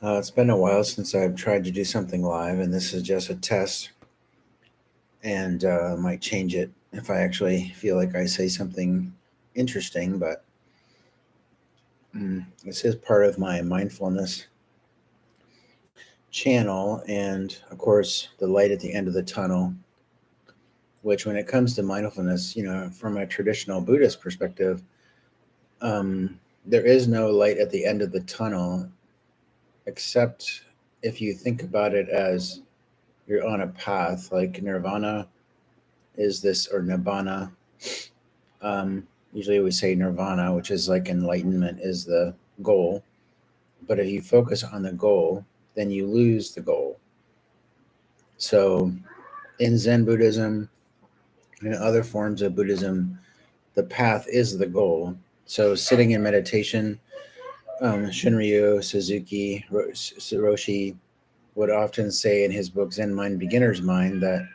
It's been a while since I've tried to do something live, and this is just a test, and might change it if I actually feel like I say something interesting. But this is part of my mindfulness channel, and of course, the light at the end of the tunnel. Which, when it comes to mindfulness, from a traditional Buddhist perspective, um, there is no light at the end of the tunnel, except if you think about it as you're on a path, like nirvana is this, or nibbana. Um, Usually we say nirvana, which is like enlightenment, is the goal. But if you focus on the goal, then you lose the goal. So in Zen Buddhism and other forms of Buddhism, the path is the goal. So sitting in meditation, Shunryu Suzuki Roshi would often say in his book Zen Mind, Beginner's Mind, that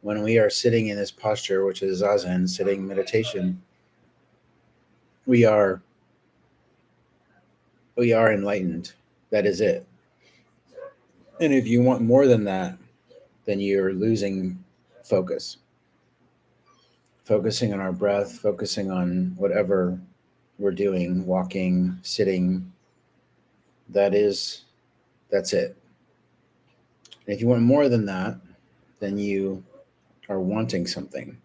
when we are sitting in this posture, which is zazen, sitting meditation, we are we are enlightened. That is it. And if you want more than that, then you're losing focus. Focusing on our breath, focusing on whatever we're doing, walking, sitting, that is that's it. And if you want more than that, then you are wanting something.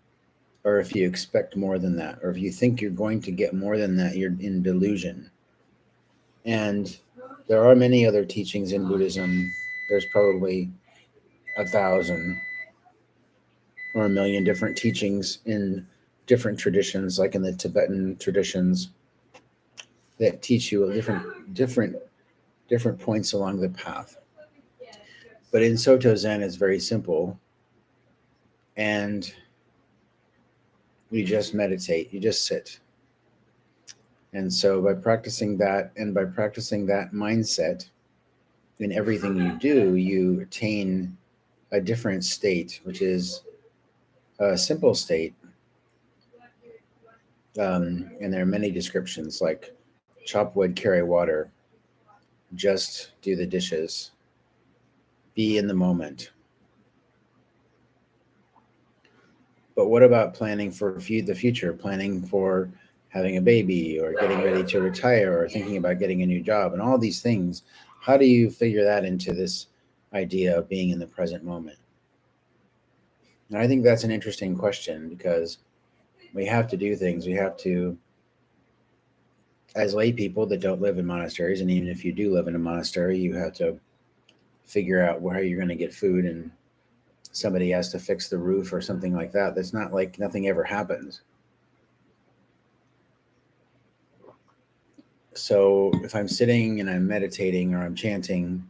Or if you expect more than that, or if you think you're going to get more than that, you're in delusion. And there are many other teachings in Buddhism. There's probably 1,000 or 1,000,000 different teachings in different traditions, like in the Tibetan traditions, that teach you a different different points along the path. But in Soto Zen, it's very simple, and you just meditate, you just sit. And so by practicing that, and by practicing that mindset in everything you do, you attain a different state, which is a simple state. And there are many descriptions, like chop wood, carry water, just do the dishes, be in the moment. But what about planning for the future, planning for having a baby or getting ready to retire or thinking about getting a new job and all these things? How do you figure that into this idea of being in the present moment? And I think that's an interesting question, because we have to do things. We have to, as lay people that don't live in monasteries, and even if you do live in a monastery, you have to figure out where you're going to get food, and somebody has to fix the roof or something like that. That's not like nothing ever happens. So if I'm sitting and I'm meditating or I'm chanting,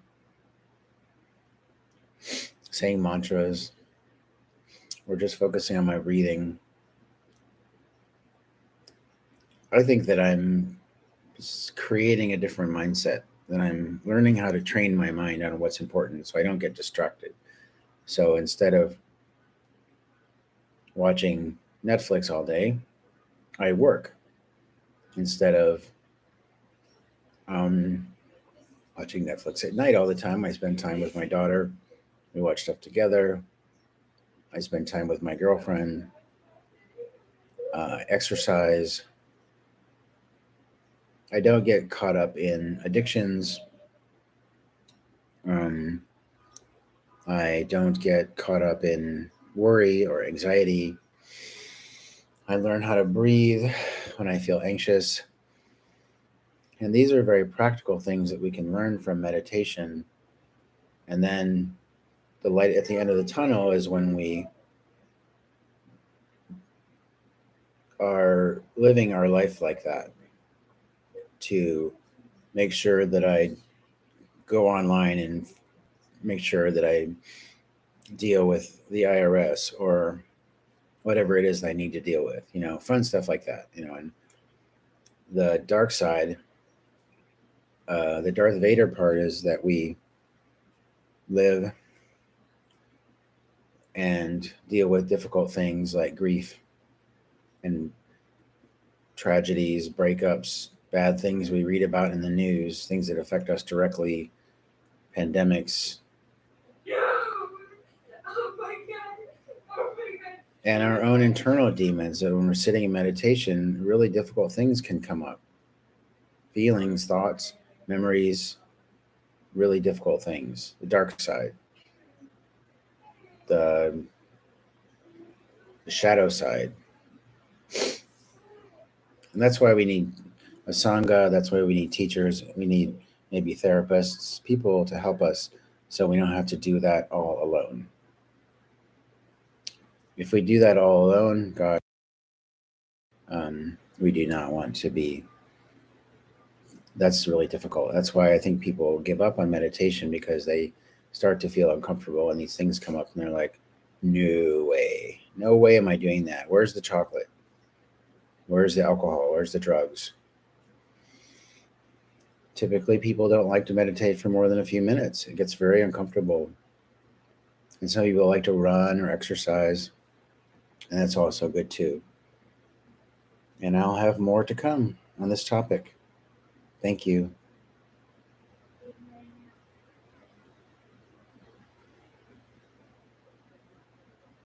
saying mantras, or just focusing on my breathing, I think that I'm creating a different mindset. That I'm learning how to train my mind on what's important so I don't get distracted. So instead of watching Netflix all day, I work. Instead of um, watching Netflix at night all the time, I spend time with my daughter. We watch stuff together. I spend time with my girlfriend, exercise. I don't get caught up in addictions. Um, I don't get caught up in worry or anxiety. I learn how to breathe when I feel anxious. And these are very practical things that we can learn from meditation. And then the light at the end of the tunnel is when we are living our life like that, to make sure that I go online and make sure that I deal with the IRS or whatever it is that I need to deal with, fun stuff like that, and the dark side, the Darth Vader part is that we live and deal with difficult things like grief and tragedies, breakups, bad things we read about in the news, things that affect us directly, pandemics, and our own internal demons. That when we're sitting in meditation, really difficult things can come up. Feelings, thoughts, memories, really difficult things. The dark side, the, the shadow side. And that's why we need a sangha. That's why we need teachers. We need maybe therapists, people to help us so we don't have to do that all alone. If we do that all alone, God, we do not want to be. That's really difficult. That's why I think people give up on meditation, because they start to feel uncomfortable and these things come up and they're like, no way am I doing that. Where's the chocolate? Where's the alcohol? Where's the drugs? Typically, people don't like to meditate for more than a few minutes. It gets very uncomfortable. And some people like to run or exercise, and that's also good too. And I'll have more to come on this topic. Thank you.